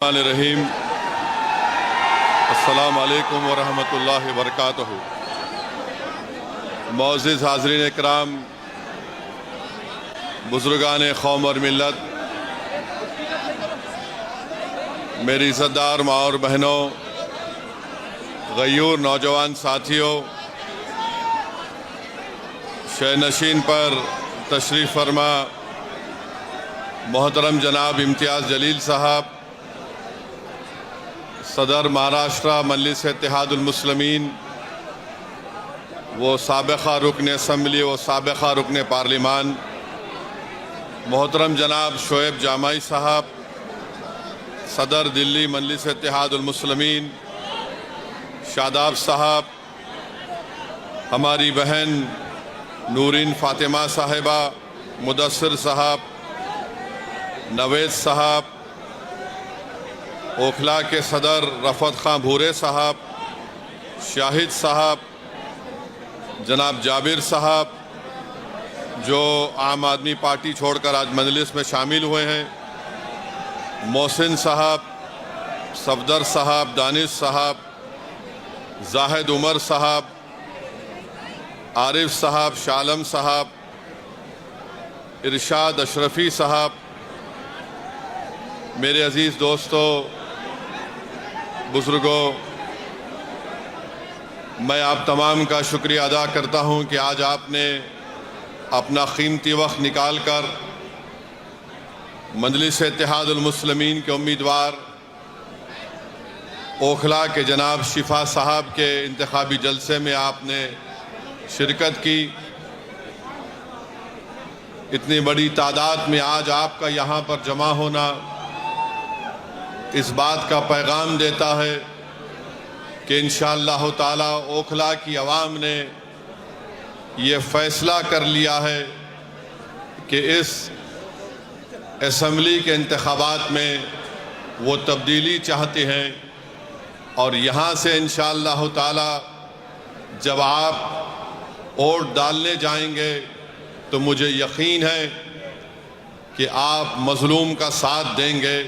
रहीम अस्सलाम वालेकुम वरहमतुल्लाहि वबरकातुहू। मुअज़्ज़िज़ हाज़रीन इकराम, बुज़ुर्गान क़ौम और मिल्लत, मेरी इज़्ज़तदार माँ और बहनों, गयूर नौजवान साथियों, शय नशीन पर तशरीफ़ फरमा मोहतरम जनाब इम्तियाज़ जलील साहब, सदर महाराष्ट्र मजलिस इत्तेहादुल मुस्लिमीन, वो साबिक़ा रुकन असम्बली व साबिक़ा रुकन पार्लिमान मोहतरम जनाब शोएब जामाई साहब, सदर दिल्ली मजलिस इत्तेहादुल मुस्लिमीन शादाब साहब, हमारी बहन नूरीन फ़ातिमा साहिबा, मुदस्सिर साहब, नवेद साहब, ओखला के सदर रफ़त खां भूरे साहब, शाहिद साहब, जनाब जाबिर साहब जो आम आदमी पार्टी छोड़कर आज मजलिस में शामिल हुए हैं, मोहसिन साहब, सफदर साहब, दानिश साहब, जाहिद उमर साहब, आरिफ साहब, शालम साहब, इरशाद अशरफी साहब, मेरे अज़ीज़ दोस्तों, बुज़ुर्गों, मैं आप तमाम का शुक्रिया अदा करता हूं कि आज आपने अपना कीमती वक्त निकाल कर मजलिस इत्तेहादुल मुस्लिमीन के उम्मीदवार ओखला के जनाब शिफा साहब के इंतखाबी जलसे में आपने शिरकत की। इतनी बड़ी तादाद में आज आपका यहाँ पर जमा होना इस बात का पैगाम देता है कि इंशाअल्लाह ताला ओखला की आवाम ने ये फ़ैसला कर लिया है कि इस असम्बली के इंतखाबात में वो तब्दीली चाहते हैं, और यहाँ से इंशाअल्लाह ताला जब आप वोट डालने जाएंगे तो मुझे यकीन है कि आप मज़लूम का साथ देंगे,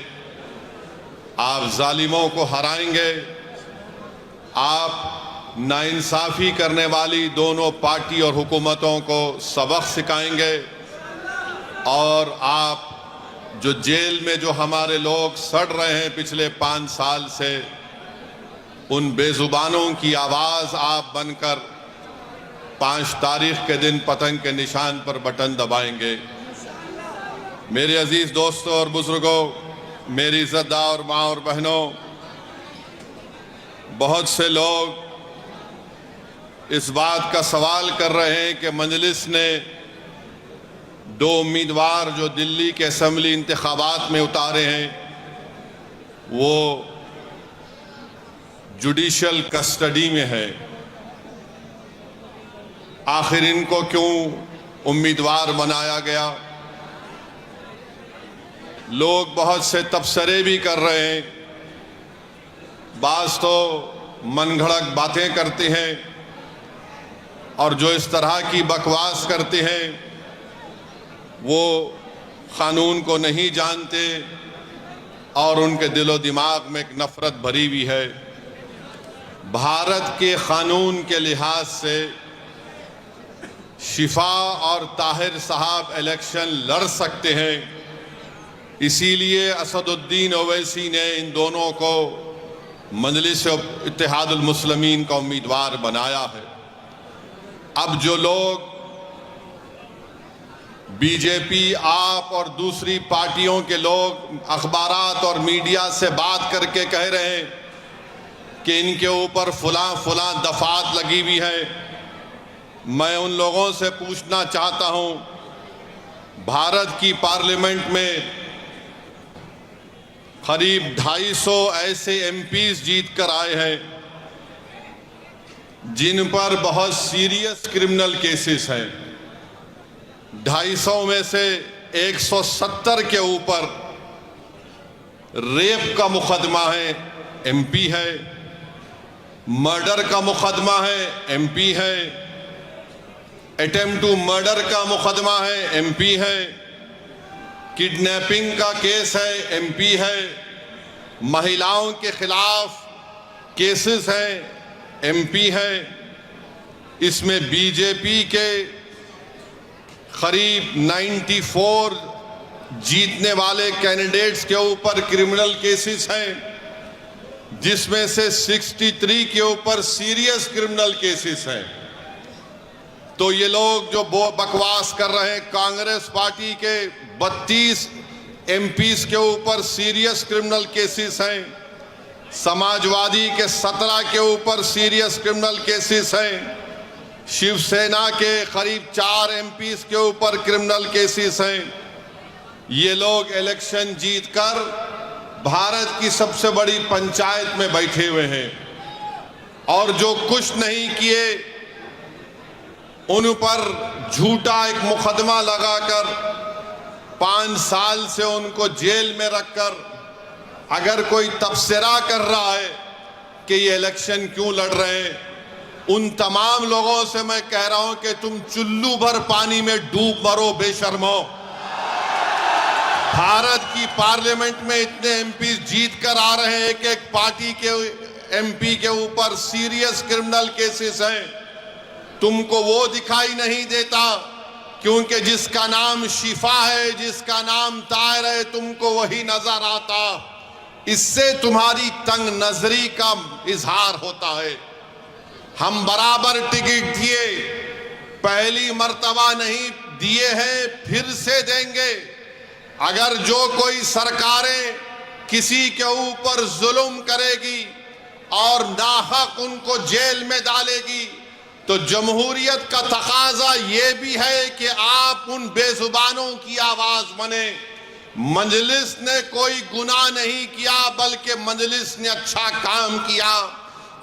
आप जालिमों को हराएंगे, आप नाइंसाफ़ी करने वाली दोनों पार्टी और हुकूमतों को सबक सिखाएंगे, और आप जो जेल में जो हमारे लोग सड़ रहे हैं पिछले 5 साल से, उन बेजुबानों की आवाज़ आप बनकर 5 तारीख के दिन पतंग के निशान पर बटन दबाएंगे। मेरे अजीज़ दोस्तों और बुज़ुर्गों, मेरी इज़्ज़तदार माँ और बहनों, बहुत से लोग इस बात का सवाल कर रहे हैं कि मजलिस ने 2 उम्मीदवार जो दिल्ली के असम्बली इंतखाबात में उतारे हैं वो जुडिशल कस्टडी में है, आखिर इनको क्यों उम्मीदवार बनाया गया। लोग बहुत से तबसरे भी कर रहे हैं, बाज़ तो मनगढ़ंत बातें करते हैं और जो इस तरह की बकवास करते हैं वो क़ानून को नहीं जानते और उनके दिलो दिमाग में एक नफ़रत भरी हुई है। भारत के क़ानून के लिहाज से शिफा और ताहिर साहब इलेक्शन लड़ सकते हैं, इसीलिए असदुद्दीन ओवैसी ने इन दोनों को मजलिस इत्तेहादुल मुस्लिमीन का उम्मीदवार बनाया है। अब जो लोग बीजेपी, आप और दूसरी पार्टियों के लोग अखबारात और मीडिया से बात करके कह रहे हैं कि इनके ऊपर फलां फलां दफात लगी हुई है, मैं उन लोगों से पूछना चाहता हूं, भारत की पार्लियामेंट में करीब 250 ऐसे एमपीज जीत कर आए हैं जिन पर बहुत सीरियस क्रिमिनल केसेस हैं। 250 में से 170 के ऊपर रेप का मुकदमा है, एमपी है, मर्डर का मुकदमा है, एमपी है, अटेम्प्ट टू मर्डर का मुकदमा है, एमपी है, किडनैपिंग का केस है, एमपी है, महिलाओं के खिलाफ केसेस हैं, एमपी हैं। इसमें बीजेपी के करीब 94 जीतने वाले कैंडिडेट्स के ऊपर क्रिमिनल केसेस हैं, जिसमें से 63 के ऊपर सीरियस क्रिमिनल केसेस हैं। तो ये लोग जो बकवास कर रहे हैं, कांग्रेस पार्टी के 32 एमपीज के ऊपर सीरियस क्रिमिनल केसेस हैं, समाजवादी के 17 के ऊपर सीरियस क्रिमिनल केसेस हैं, शिवसेना के करीब 4 एमपीज के ऊपर क्रिमिनल केसेस हैं। ये लोग इलेक्शन जीतकर भारत की सबसे बड़ी पंचायत में बैठे हुए हैं और जो कुछ नहीं किए उन पर झूठा एक मुकदमा लगाकर 5 साल से उनको जेल में रखकर अगर कोई तबसरा कर रहा है कि ये इलेक्शन क्यों लड़ रहे हैं, उन तमाम लोगों से मैं कह रहा हूं कि तुम चुल्लू भर पानी में डूब मरो बेशर्मो। भारत की पार्लियामेंट में इतने एमपी जीत कर आ रहे हैं कि एक पार्टी के एमपी के ऊपर सीरियस क्रिमिनल केसेस हैं। तुमको वो दिखाई नहीं देता क्योंकि जिसका नाम शिफा है, जिसका नाम ताहिर है, तुमको वही नजर आता। इससे तुम्हारी तंग नजरी का इजहार होता है। हम बराबर टिकट दिए, पहली मर्तबा नहीं दिए हैं, फिर से देंगे। अगर जो कोई सरकारें किसी के ऊपर जुल्म करेगी और नाहक उनको जेल में डालेगी, तो जमहूरियत का तकाजा ये भी है कि आप उन बेजुबानों की आवाज बने। मजलिस ने कोई गुनाह नहीं किया, बल्कि मजलिस ने अच्छा काम किया।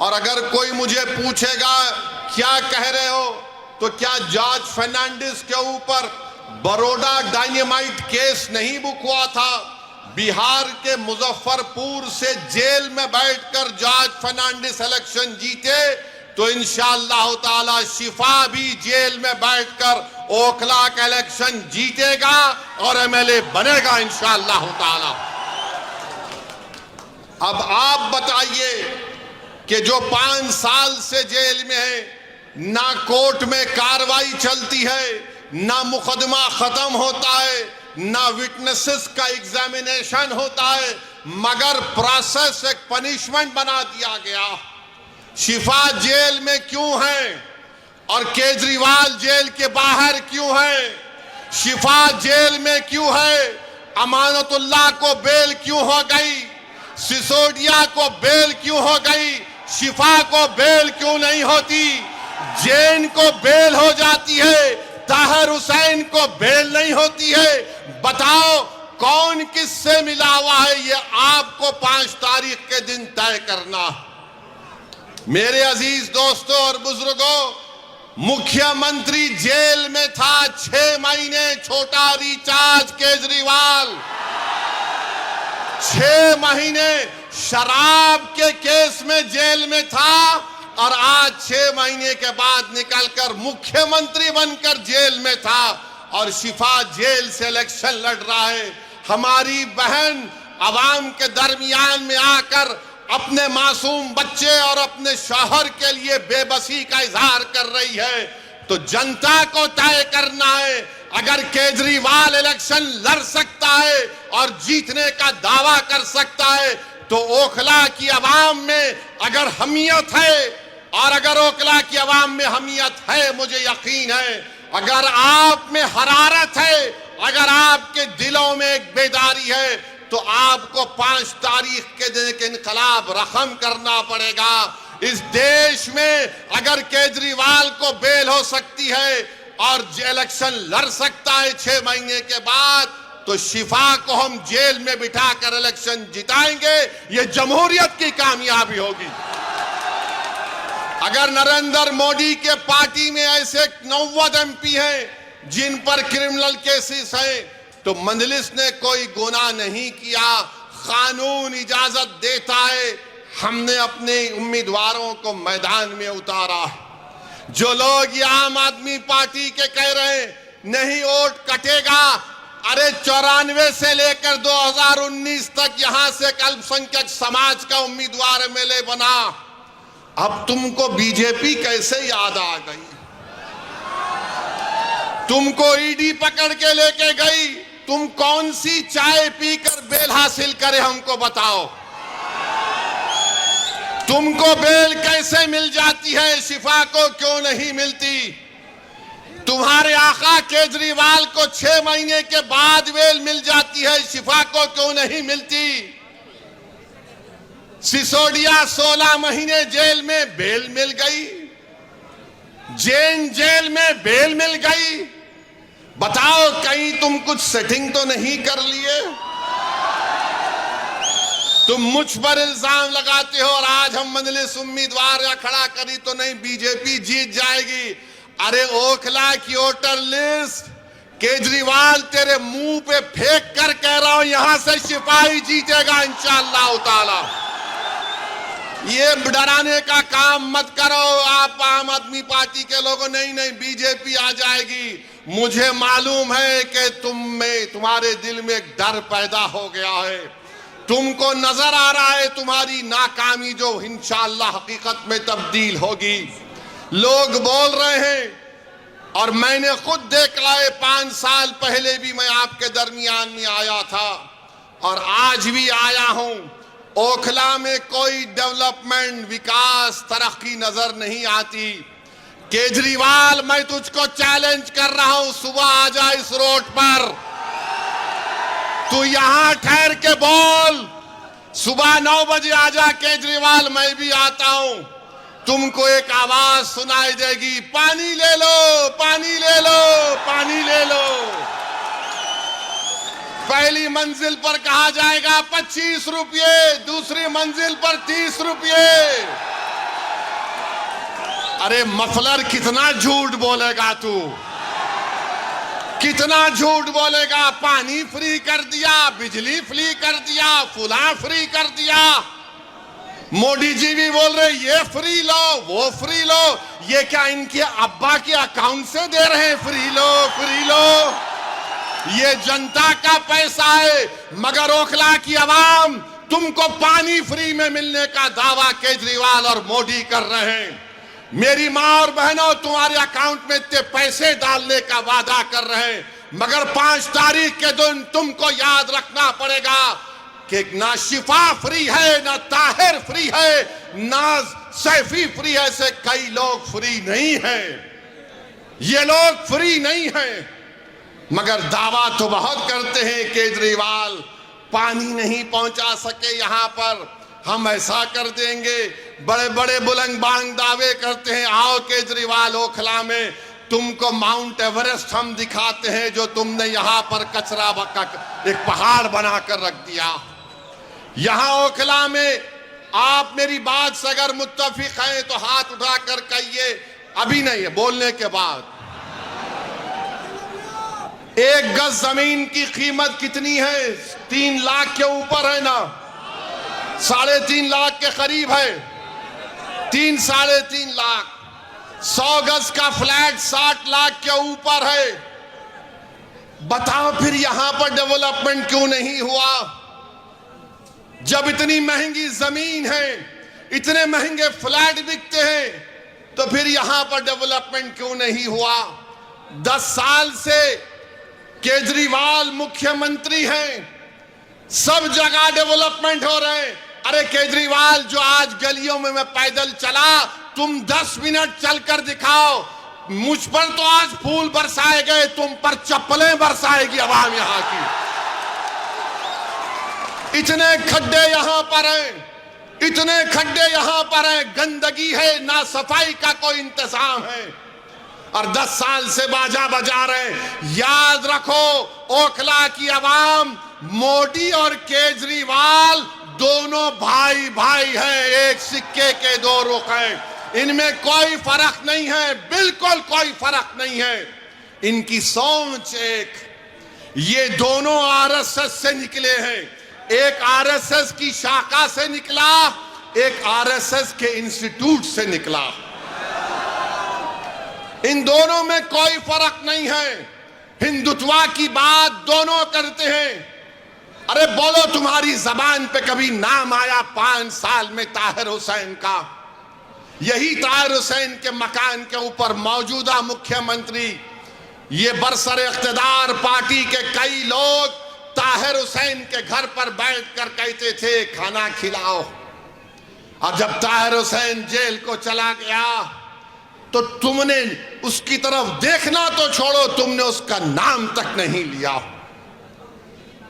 और अगर कोई मुझे पूछेगा क्या कह रहे हो, तो क्या जॉर्ज फर्नांडिस के ऊपर बड़ौदा डायनेमाइट केस नहीं बुक हुआ था? बिहार के मुजफ्फरपुर से जेल में बैठकर जॉर्ज फर्नांडिस इलेक्शन जीते, तो इंशाअल्लाह ताला शिफा भी जेल में बैठकर ओखला का इलेक्शन जीतेगा और एमएलए बनेगा इंशाअल्लाह ताला। अब आप बताइए कि जो 5 साल से जेल में है, ना कोर्ट में कार्रवाई चलती है, ना मुकदमा खत्म होता है, ना विटनेसेस का एग्जामिनेशन होता है, मगर प्रोसेस एक पनिशमेंट बना दिया गया। शिफा जेल में क्यों है और केजरीवाल जेल के बाहर क्यों है? शिफा जेल में क्यों है? अमानतुल्लाह को बेल क्यों हो गई? सिसोदिया को बेल क्यों हो गई? शिफा को बेल क्यों नहीं होती? जैन को बेल हो जाती है, ताहिर हुसैन को बेल नहीं होती है। बताओ कौन किससे मिला हुआ है, ये आपको 5 तारीख के दिन तय करना। मेरे अजीज दोस्तों और बुजुर्गों, मुख्यमंत्री जेल में था 6 महीने, छोटा रिचार्ज केजरीवाल 6 महीने शराब के केस में जेल में था और आज 6 महीने के बाद निकलकर मुख्यमंत्री बनकर जेल में था और शिफा जेल से इलेक्शन लड़ रहा है। हमारी बहन अवाम के दरमियान में आकर अपने मासूम बच्चे और अपने शौहर के लिए बेबसी का इजहार कर रही है। तो जनता को तय करना है। अगर केजरीवाल इलेक्शन लड़ सकता है और जीतने का दावा कर सकता है, तो ओखला की आवाम में अगर हमीयत है, और अगर ओखला की आवाम में हमीयत है, मुझे यकीन है, अगर आप में हरारत है, अगर आपके दिलों में एक बेदारी है, तो आपको 5 तारीख के दिन के इनकलाब रकम करना पड़ेगा। इस देश में अगर केजरीवाल को बेल हो सकती है और इलेक्शन लड़ सकता है 6 महीने के बाद, तो शिफा को हम जेल में बिठाकर इलेक्शन जिताएंगे। ये जमहूरियत की कामयाबी होगी। अगर नरेंद्र मोदी के पार्टी में ऐसे 90 एमपी हैं जिन पर क्रिमिनल केसेस हैं, तो मजलिस ने कोई गुनाह नहीं किया, कानून इजाजत देता है। हमने अपने उम्मीदवारों को मैदान में उतारा। जो लोग ये आम आदमी पार्टी के कह रहे हैं नहीं वोट कटेगा, अरे 94 से लेकर 2019 तक यहां से अल्पसंख्यक समाज का उम्मीदवार एमएलए बना। अब तुमको बीजेपी कैसे याद आ गई? तुमको ईडी पकड़ के लेके गई। तुम कौन सी चाय पीकर बेल हासिल करे हमको बताओ। तुमको बेल कैसे मिल जाती है, शिफा को क्यों नहीं मिलती? तुम्हारे आका केजरीवाल को 6 महीने के बाद बेल मिल जाती है, शिफा को क्यों नहीं मिलती? सिसोदिया 16 महीने जेल में बेल मिल गई, जैन जेल में बेल मिल गई। बताओ कहीं तुम कुछ सेटिंग तो नहीं कर लिए? तुम मुझ पर इल्जाम लगाते हो और आज हम मजलिस उम्मीदवार या खड़ा करी तो नहीं बीजेपी जीत जाएगी। अरे ओखला की वोटर लिस्ट केजरीवाल तेरे मुंह पे फेंक कर कह रहा हूं, यहां से सिपाही जीतेगा इंशाअल्लाह ताला। ये डराने का काम मत करो आप आम आदमी पार्टी के लोगों। नहीं बीजेपी आ जाएगी। मुझे मालूम है कि तुम्हारे दिल में एक डर पैदा हो गया है। तुमको नजर आ रहा है तुम्हारी नाकामी जो इंशाअल्लाह हकीकत में तब्दील होगी। लोग बोल रहे हैं और मैंने खुद देखा है, 5 साल पहले भी मैं आपके दरमियान में आया था और आज भी आया हूं। ओखला में कोई डेवलपमेंट, विकास, तरक्की नजर नहीं आती। केजरीवाल, मैं तुझको चैलेंज कर रहा हूं, सुबह आ जा इस रोड पर, तू यहां ठहर के बोल। सुबह 9 बजे आ जा केजरीवाल, मैं भी आता हूं। तुमको एक आवाज सुनाई देगी, पानी ले लो, पानी ले लो, पानी ले लो। पहली मंजिल पर कहा जाएगा 25 रुपये, दूसरी मंजिल पर 30 रुपये। अरे मफलर, कितना झूठ बोलेगा तू, कितना झूठ बोलेगा? पानी फ्री कर दिया, बिजली फ्री कर दिया, फुला फ्री कर दिया। मोदी जी भी बोल रहे ये फ्री लो, वो फ्री लो। ये क्या इनके अब्बा के अकाउंट से दे रहे हैं? फ्री लो, फ्री लो। ये जनता का पैसा है। मगर ओखला की आवाम, तुमको पानी फ्री में मिलने का दावा केजरीवाल और मोदी कर रहे हैं। मेरी माँ और बहनों, तुम्हारे अकाउंट में इतने पैसे डालने का वादा कर रहे हैं, मगर 5 तारीख के दिन तुमको याद रखना पड़ेगा कि ना शिफा फ्री है, ना ताहिर फ्री है, ना सैफी फ्री है। ऐसे कई लोग फ्री नहीं हैं। ये लोग फ्री नहीं हैं, मगर दावा तो बहुत करते हैं। केजरीवाल पानी नहीं पहुंचा सके यहां पर, हम ऐसा कर देंगे। बड़े बड़े बुलंद बांग दावे करते हैं। आओ केजरीवाल, ओखला में तुमको माउंट एवरेस्ट हम दिखाते हैं, जो तुमने यहां पर कचरा एक पहाड़ बनाकर रख दिया। यहां ओखला में आप मेरी बात से अगर मुत्तफिक हैं तो हाथ उठाकर कहिए। अभी नहीं है, बोलने के बाद। 1 गज जमीन की कीमत कितनी है? 3 लाख के ऊपर है ना, 3.5 लाख के करीब है। 3 साढ़े 3 लाख। 100 गज का फ्लैट 60 लाख के ऊपर है। बताओ फिर यहां पर डेवलपमेंट क्यों नहीं हुआ? जब इतनी महंगी जमीन है, इतने महंगे फ्लैट बिकते हैं, तो फिर यहां पर डेवलपमेंट क्यों नहीं हुआ? 10 साल से केजरीवाल मुख्यमंत्री हैं, सब जगह डेवलपमेंट हो रहे हैं। अरे केजरीवाल, जो आज गलियों में मैं पैदल चला, तुम 10 मिनट चलकर दिखाओ। मुझ पर तो आज फूल बरसाए गए, तुम पर चप्पलें बरसाएगी आवाम यहां की। इतने खड्डे यहां पर हैं, इतने खड्डे यहां पर हैं, गंदगी है, ना सफाई का कोई इंतजाम है, और 10 साल से बाजा बजा रहे हैं। याद रखो, ओखला की आवाम, मोदी और केजरीवाल दोनों भाई भाई हैं, एक सिक्के के 2 रुख हैं। इनमें कोई फर्क नहीं है, बिल्कुल कोई फर्क नहीं है। इनकी सोच एक। ये दोनों आरएसएस से निकले हैं। एक आरएसएस की शाखा से निकला, एक आरएसएस के इंस्टीट्यूट से निकला। इन दोनों में कोई फर्क नहीं है। हिंदुत्व की बात दोनों करते हैं। अरे बोलो, तुम्हारी जबान पे कभी नाम आया 5 साल में ताहिर हुसैन का? यही ताहिर हुसैन के मकान के ऊपर मौजूदा मुख्यमंत्री, ये बरसर इख्तिदार पार्टी के कई लोग ताहिर हुसैन के घर पर बैठकर कहते थे खाना खिलाओ। और जब ताहिर हुसैन जेल को चला गया तो तुमने उसकी तरफ देखना तो छोड़ो, तुमने उसका नाम तक नहीं लिया।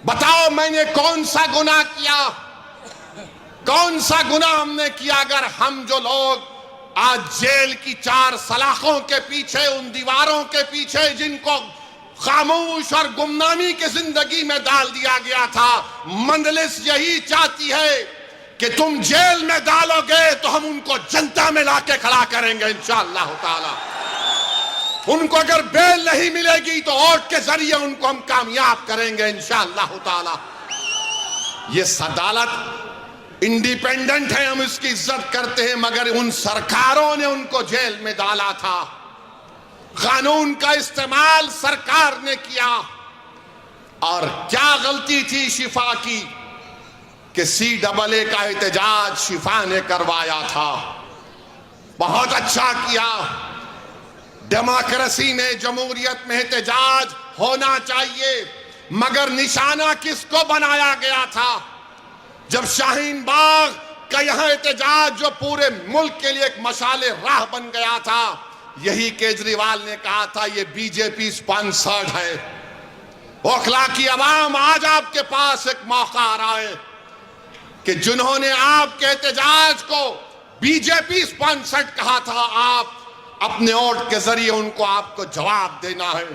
बताओ मैंने कौन सा गुनाह किया? कौन सा गुनाह हमने किया? अगर हम जो लोग आज जेल की 4 सलाखों के पीछे, उन दीवारों के पीछे जिनको खामोश और गुमनामी की जिंदगी में डाल दिया गया था, मंजलिस यही चाहती है कि तुम जेल में डालोगे तो हम उनको जनता में लाके खड़ा करेंगे इंशाअल्लाह ताला। उनको अगर बेल नहीं मिलेगी तो वोट के जरिए उनको हम कामयाब करेंगे इंशाअल्लाह ताला। ये अदालत इंडिपेंडेंट है, हम इसकी इज्जत करते हैं, मगर उन सरकारों ने उनको जेल में डाला था। कानून का इस्तेमाल सरकार ने किया। और क्या गलती थी शिफा की कि CAA का एहतजाज शिफा ने करवाया था। बहुत अच्छा किया। डेमोक्रेसी में, जमहूरियत में एहतजाज होना चाहिए, मगर निशाना किसको बनाया गया था? जब शाहीन बाग का यहां एहतजाज जो पूरे मुल्क के लिए एक मशाले राह बन गया था, यही केजरीवाल ने कहा था ये बीजेपी स्पॉन्सर्ड है। ओखला की आवाम, आज आपके पास एक मौका आ रहा है कि जिन्होंने आपके एहतजाज को बीजेपी स्पॉन्सर्ड कहा था, आप अपने वोट के जरिए उनको आपको जवाब देना है।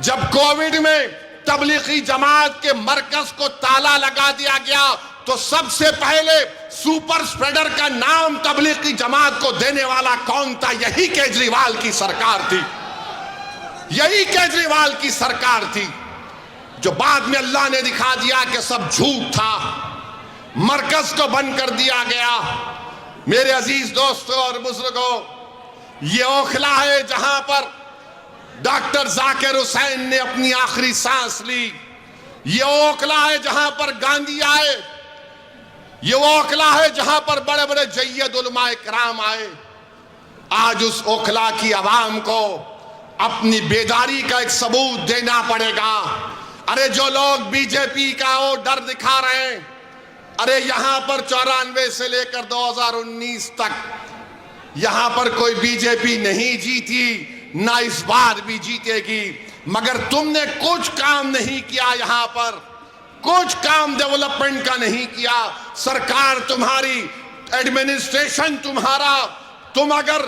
जब कोविड में तबलीगी जमात के मरकज को ताला लगा दिया गया तो सबसे पहले सुपर स्प्रेडर का नाम तबलीगी जमात को देने वाला कौन था? यही केजरीवाल की सरकार थी। यही केजरीवाल की सरकार थी, जो बाद में अल्लाह ने दिखा दिया कि सब झूठ था, मरकज को बंद कर दिया गया। मेरे अजीज दोस्तों और बुजुर्गों, ये ओखला है जहां पर डॉक्टर जाकिर हुसैन ने अपनी आखिरी सांस ली। ये ओखला है जहां पर गांधी आए। ये ओखला है जहां पर बड़े बड़े जय्यद उलमा इकराम आए। आज उस ओखला की आवाम को अपनी बेदारी का एक सबूत देना पड़ेगा। अरे जो लोग बीजेपी का वो डर दिखा रहे हैं, अरे यहां पर 94 से लेकर 2019 तक यहां पर कोई बीजेपी नहीं जीती, ना इस बार भी जीतेगी, मगर तुमने कुछ काम नहीं किया। यहां पर कुछ काम डेवलपमेंट का नहीं किया। सरकार तुम्हारी, एडमिनिस्ट्रेशन तुम्हारा, तुम अगर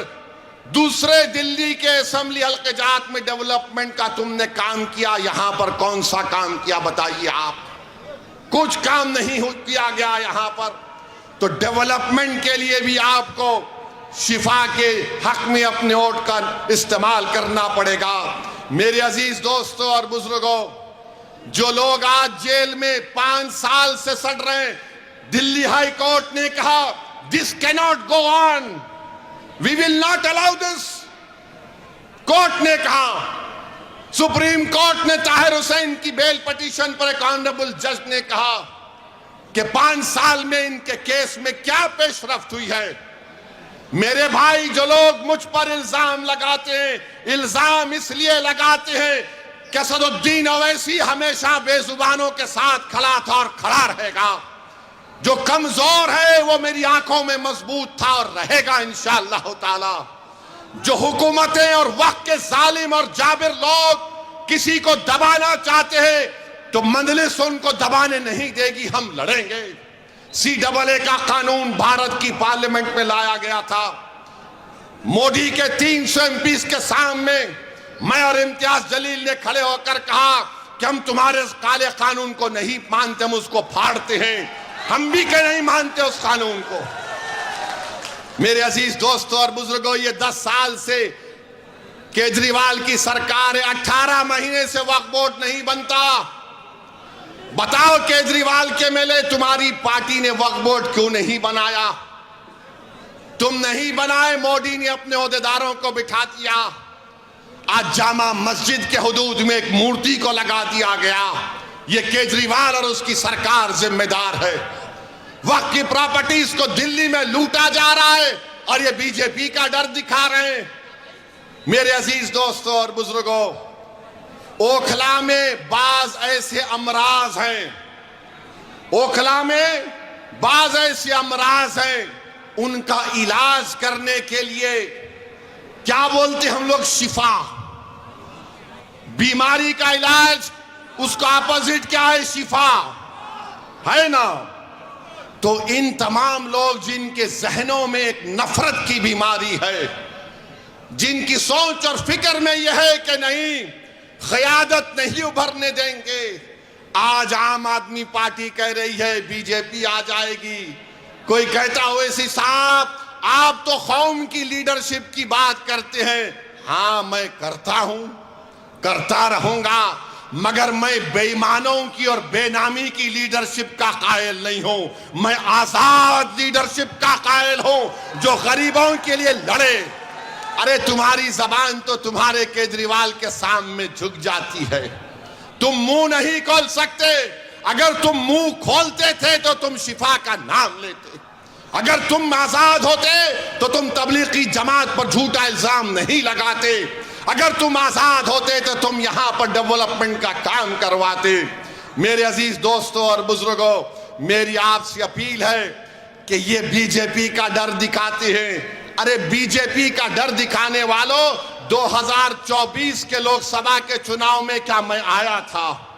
दूसरे दिल्ली के असेंबली हल्के जात में डेवलपमेंट का तुमने काम किया, यहां पर कौन सा काम किया बताइए आप? कुछ काम नहीं किया गया यहां पर। तो डेवलपमेंट के लिए भी आपको शिफा के हक में अपने वोट का इस्तेमाल करना पड़ेगा। मेरे अजीज दोस्तों और बुजुर्गों, जो लोग आज जेल में 5 साल से सड़ रहे हैं, दिल्ली हाई कोर्ट ने कहा this cannot go on, we will not allow this. Court ने कहा, सुप्रीम कोर्ट ने ताहिर हुसैन की बेल पिटीशन पर एक ऑनरेबल जज ने कहा कि 5 साल में इनके केस में क्या पेशरफ्त हुई है। मेरे भाई, जो लोग मुझ पर इल्जाम लगाते हैं, इल्जाम इसलिए लगाते हैं कि असदुद्दीन ओवैसी हमेशा बेजुबानों के साथ खड़ा था और खड़ा रहेगा। जो कमजोर है वो मेरी आंखों में मजबूत था और रहेगा इंशाअल्लाह ताला। जो हुकूमतें और वक्त के जालिम और जाबिर लोग किसी को दबाना चाहते हैं तो मंजलिस उनको दबाने नहीं देगी, हम लड़ेंगे। CAA का कानून भारत की पार्लियामेंट में लाया गया था। मोदी के 300 MPs के सामने मैं और इम्तियाज जलील ने खड़े होकर कहा कि हम तुम्हारे इस काले कानून को नहीं मानते, हम उसको फाड़ते हैं। हम भी क्या नहीं मानते उस कानून को। मेरे अजीज दोस्तों और बुजुर्गों, ये 10 साल से केजरीवाल की सरकार है, 18 महीने से वक्फ बोर्ड नहीं बनता। बताओ केजरीवाल के मेले तुम्हारी पार्टी ने वक्फ बोर्ड क्यों नहीं बनाया? तुम नहीं बनाए, मोदी ने अपने ओहदेदारों को बिठा दिया। आज जामा मस्जिद के हुदूद में एक मूर्ति को लगा दिया गया। ये केजरीवाल और उसकी सरकार जिम्मेदार है। वक्त की प्रॉपर्टीज को दिल्ली में लूटा जा रहा है और ये बीजेपी का डर दिखा रहे हैं। मेरे अजीज दोस्तों और बुजुर्गों, ओखला में बाज ऐसे अमराज हैं, ओखला में बाज ऐसे अमराज हैं, उनका इलाज करने के लिए क्या बोलते हम लोग, शिफा। बीमारी का इलाज, उसका अपोजिट क्या है, शिफा है ना। तो इन तमाम लोग जिनके जहनों में एक नफरत की बीमारी है, जिनकी सोच और फिक्र में यह है कि नहीं, क़यादत नहीं उभरने देंगे। आज आम आदमी पार्टी कह रही है बीजेपी आ जाएगी। कोई कहता हो ऐसी साहब आप तो कौम की लीडरशिप की बात करते हैं। हाँ, मैं करता हूं, करता रहूंगा, मगर मैं बेईमानों की और बेनामी की लीडरशिप का कायल नहीं हूं। मैं आजाद लीडरशिप का कायल हूं जो गरीबों के लिए लड़े। अरे तुम्हारी जबान तो तुम्हारे केजरीवाल के सामने झुक जाती है, तुम मुंह नहीं खोल सकते। अगर तुम मुंह खोलते थे तो तुम शिफा का नाम लेते। अगर तुम आजाद होते तो तुम तबलीगी जमात पर झूठा इल्जाम नहीं लगाते। अगर तुम आजाद होते तो तुम यहां पर डेवलपमेंट का काम करवाते। मेरे अजीज दोस्तों और बुजुर्गों, मेरी आपसे अपील है कि ये बीजेपी का डर दिखाते हैं। अरे बीजेपी का डर दिखाने वालों, 2024 के लोकसभा के चुनाव में क्या मैं आया था?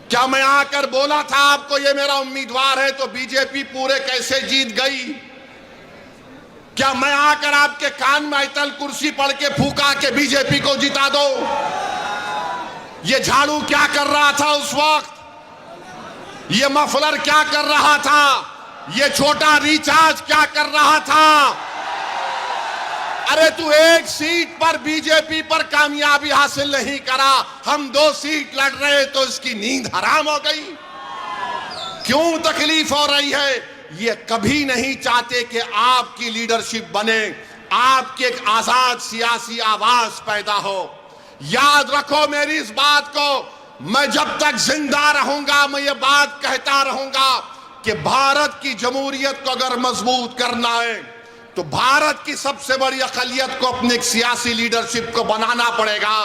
क्या मैं आकर बोला था आपको ये मेरा उम्मीदवार है तो बीजेपी पूरे कैसे जीत गई? क्या मैं आकर आपके कान में आयतल कुर्सी पढ़ के फूका के बीजेपी को जिता दो? ये झाड़ू क्या कर रहा था उस वक्त? ये मफलर क्या कर रहा था? ये छोटा रिचार्ज क्या कर रहा था? अरे तू एक सीट पर बीजेपी पर कामयाबी हासिल नहीं करा, हम 2 सीट लड़ रहे तो इसकी नींद हराम हो गई। क्यों तकलीफ हो रही है? ये कभी नहीं चाहते कि आपकी लीडरशिप बने, आपकी एक आजाद सियासी आवाज पैदा हो। याद रखो मेरी इस बात को, मैं जब तक जिंदा रहूंगा मैं ये बात कहता रहूंगा कि भारत की जमहूरियत को अगर मजबूत करना है तो भारत की सबसे बड़ी अक़लियत को अपनी एक सियासी लीडरशिप को बनाना पड़ेगा।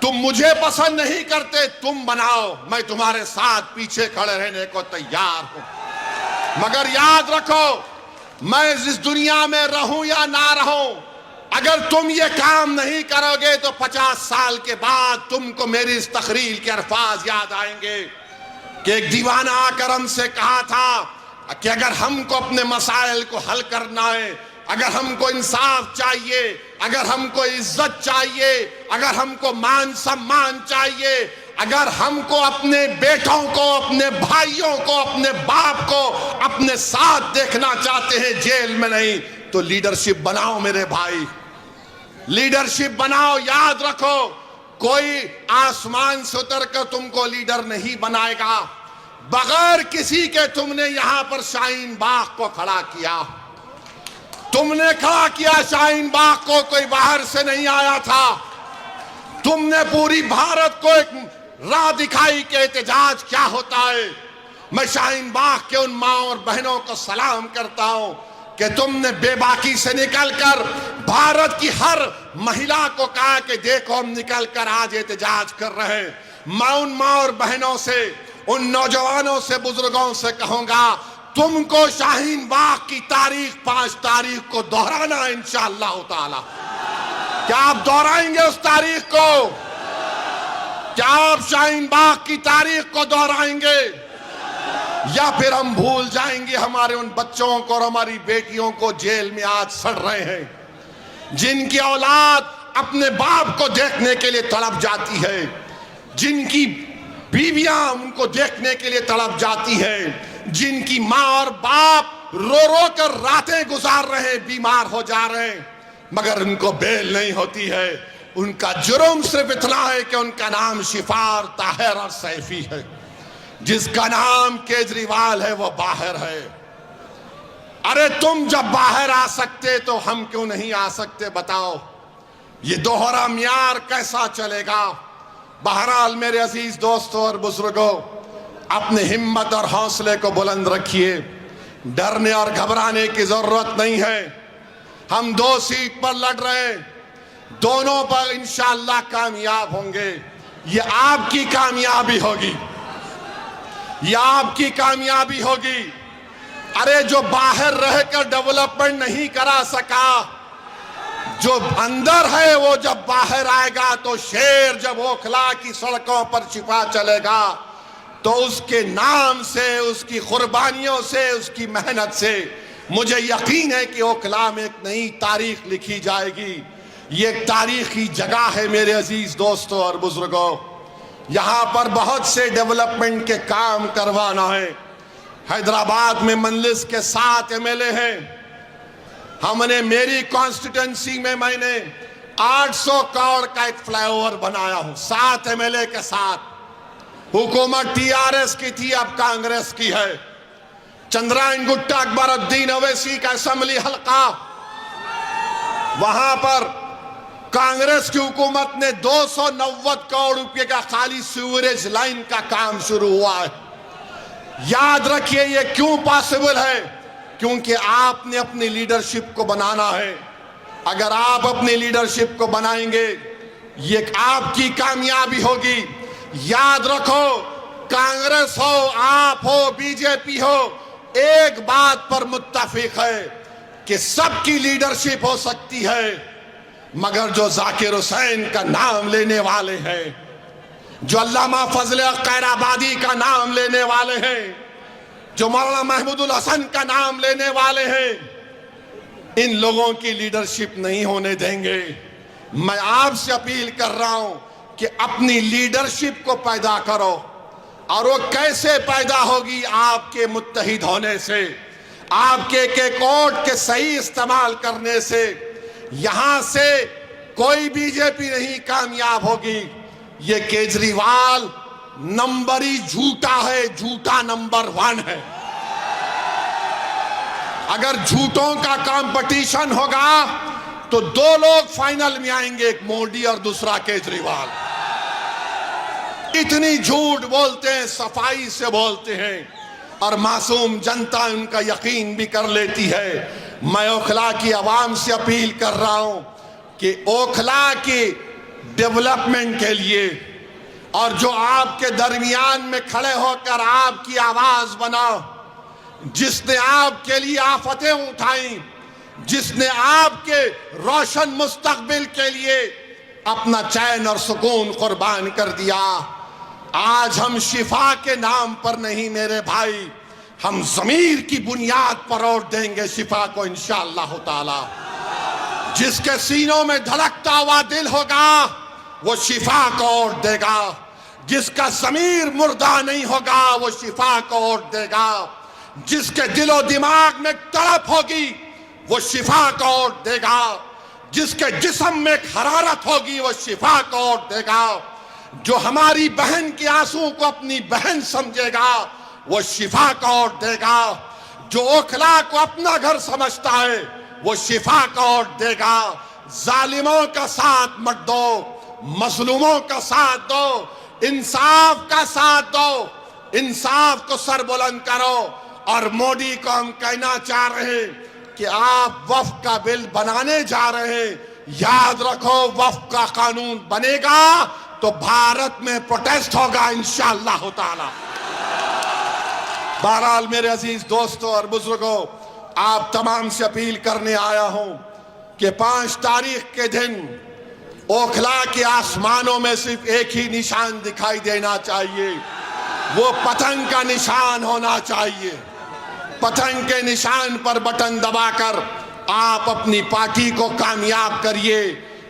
तुम मुझे पसंद नहीं करते, तुम बनाओ, मैं तुम्हारे साथ पीछे खड़े रहने को तैयार हूं। मगर याद रखो, मैं इस दुनिया में रहूं या ना रहूं, अगर तुम ये काम नहीं करोगे तो 50 साल के बाद तुमको मेरी इस तकरीर के अल्फाज याद आएंगे कि एक दीवाना आकर हमसे कहा था कि अगर हमको अपने मसाइल को हल करना है, अगर हमको इंसाफ चाहिए, अगर हमको इज्जत चाहिए, अगर हमको मान सम्मान चाहिए, अगर हमको अपने बेटों को, अपने भाइयों को, अपने बाप को अपने साथ देखना चाहते हैं, जेल में नहीं, तो लीडरशिप बनाओ मेरे भाई, लीडरशिप बनाओ। याद रखो, कोई आसमान से उतर कर तुमको लीडर नहीं बनाएगा। बगैर किसी के तुमने यहां पर शाहीन बाग को खड़ा किया, तुमने खड़ा किया शाहीन बाग को, कोई बाहर से नहीं आया था। तुमने पूरी भारत को एक राह दिखाई कि एहतजाज क्या होता है। मैं शाहीन बाग के उन माँ और बहनों को सलाम करता हूं कि तुमने बेबाकी से निकलकर भारत की हर महिला को कहा कि देखो हम निकलकर आज एहतजाज कर रहे हैं। मैं उन माँ और बहनों से, उन नौजवानों से, बुजुर्गों से कहूंगा, तुमको शाहीन बाग की तारीख 5 तारीख को दोहराना है इंशाअल्लाह ताला। क्या आप दोहराएंगे उस तारीख को? क्या आप शाहीन बाग की तारीख को दोहराएंगे, या फिर हम भूल जाएंगे हमारे उन बच्चों को और हमारी बेटियों को जेल में आज सड़ रहे हैं, जिनकी औलाद अपने बाप को देखने के लिए तड़प जाती है, जिनकी बीवियां उनको देखने के लिए तड़प जाती हैं, जिनकी माँ और बाप रो रो कर रातें गुजार रहे हैं, बीमार हो जा रहे हैं, मगर उनको बेल नहीं होती है। उनका जुर्म सिर्फ इतना है कि उनका नाम शिफार, ताहिर और सैफी है। जिसका नाम केजरीवाल है वो बाहर है। अरे तुम जब बाहर आ सकते तो हम क्यों नहीं आ सकते बताओ? ये दोहरा म्यार कैसा चलेगा? बहरहाल मेरे अजीज दोस्तों और बुजुर्गों, अपनी हिम्मत और हौसले को बुलंद रखिए। डरने और घबराने की जरूरत नहीं है। हम 2 सीट पर लड़ रहे हैं, दोनों पर इंशाअल्लाह कामयाब होंगे। ये आपकी कामयाबी होगी, ये आपकी कामयाबी होगी। अरे जो बाहर रहकर डेवलपमेंट नहीं करा सका, जो अंदर है वो जब बाहर आएगा तो शेर जब ओखला की सड़कों पर छिपा चलेगा तो उसके नाम से, उसकी कुर्बानियों से, उसकी मेहनत से मुझे यकीन है कि ओखला में एक नई तारीख लिखी जाएगी। ये एक तारीखी जगह है मेरे अजीज दोस्तों और बुजुर्गों। यहाँ पर बहुत से डेवलपमेंट के काम करवाना है। हैदराबाद में मंजलिस के 7 MLA हैं। हमने मेरी कॉन्स्टिट्यूंसी में मैंने 800 करोड़ का एक फ्लाईओवर बनाया हूं 7 MLA के साथ। हुकूमत TRS की थी, अब कांग्रेस की है। चंद्रायन गुट्टा अकबरुद्दीन अवैसी का असेंबली हल्का, वहां पर कांग्रेस की हुकूमत ने 290 करोड़ रुपए का खाली सीवरेज लाइन का काम शुरू हुआ है। याद रखिए ये क्यों पॉसिबल है? क्योंकि आपने अपनी लीडरशिप को बनाना है। अगर आप अपनी लीडरशिप को बनाएंगे, ये आपकी कामयाबी होगी। याद रखो, कांग्रेस हो, आप हो, बीजेपी हो, एक बात पर मुत्तफिक है कि सबकी लीडरशिप हो सकती है, मगर जो जाकिर हुसैन का नाम लेने वाले हैं, जो अल्लामा फजल खैराबादी का नाम लेने वाले हैं, जो मौलाना महमूदुल हसन का नाम लेने वाले हैं, इन लोगों की लीडरशिप नहीं होने देंगे। मैं आपसे अपील कर रहा हूं कि अपनी लीडरशिप को पैदा करो। और वो कैसे पैदा होगी? आपके मुत्तहिद होने से, आपके वोट के सही इस्तेमाल करने से। यहां से कोई बीजेपी नहीं कामयाब होगी। ये केजरीवाल नंबर ही झूठा है, झूठा नंबर 1 है। अगर झूठों का कंपटीशन होगा तो 2 लोग फाइनल में आएंगे, एक मोदी और दूसरा केजरीवाल। इतनी झूठ बोलते हैं, सफाई से बोलते हैं, और मासूम जनता उनका यकीन भी कर लेती है। मैं ओखला की आवाम से अपील कर रहा हूं कि ओखला की डेवलपमेंट के लिए, और जो आपके दरमियान में खड़े होकर आपकी आवाज बना, जिसने आपके लिए आफतें उठाई, जिसने आपके रोशन मुस्तकबिल के लिए अपना चैन और सुकून कुर्बान कर दिया, आज हम शिफा के नाम पर नहीं मेरे भाई, हम ज़मीर की बुनियाद पर वोट देंगे शिफा को इंशाअल्लाह ताला। जिसके सीनों में धड़कता हुआ दिल होगा वो शिफा को वोट देगा। जिसका ज़मीर मुर्दा नहीं होगा वो शिफा को वोट देगा। जिसके दिलो दिमाग में तड़प होगी वो शिफा को वोट देगा। जिसके जिस्म में हरारत होगी वो शिफा को वोट देगा। जो हमारी बहन के आंसू को अपनी बहन समझेगा वो शिफा को वोट देगा। जो ओखला को अपना घर समझता है वो शिफा को वोट देगा। जालिमों का साथ मत दो, मजलूमों का साथ दो, इंसाफ का साथ दो, इंसाफ को सर बुलंद करो। और मोदी को हम कहना चाह रहे हैं कि आप वक्फ का बिल बनाने जा रहे हैं, याद रखो वक्फ का कानून बनेगा तो भारत में प्रोटेस्ट होगा इंशाअल्लाह ताला। बहरहाल मेरे अजीज दोस्तों और बुजुर्गों, आप तमाम से अपील करने आया हूं कि 5 तारीख के दिन ओखला के आसमानों में सिर्फ एक ही निशान दिखाई देना चाहिए, वो पतंग का निशान होना चाहिए। पतंग के निशान पर बटन दबाकर आप अपनी पार्टी को कामयाब करिए,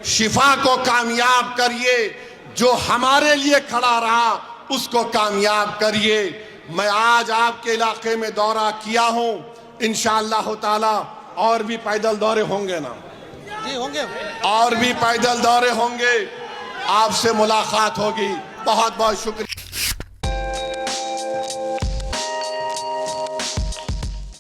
शिफा को कामयाब करिए, जो हमारे लिए खड़ा रहा उसको कामयाब करिए। मैं आज आपके इलाके में दौरा किया हूं, इंशाअल्लाह ताला और भी पैदल दौरे होंगे ना जी, होंगे और भी पैदल दौरे होंगे, आपसे मुलाकात होगी। बहुत बहुत शुक्रिया।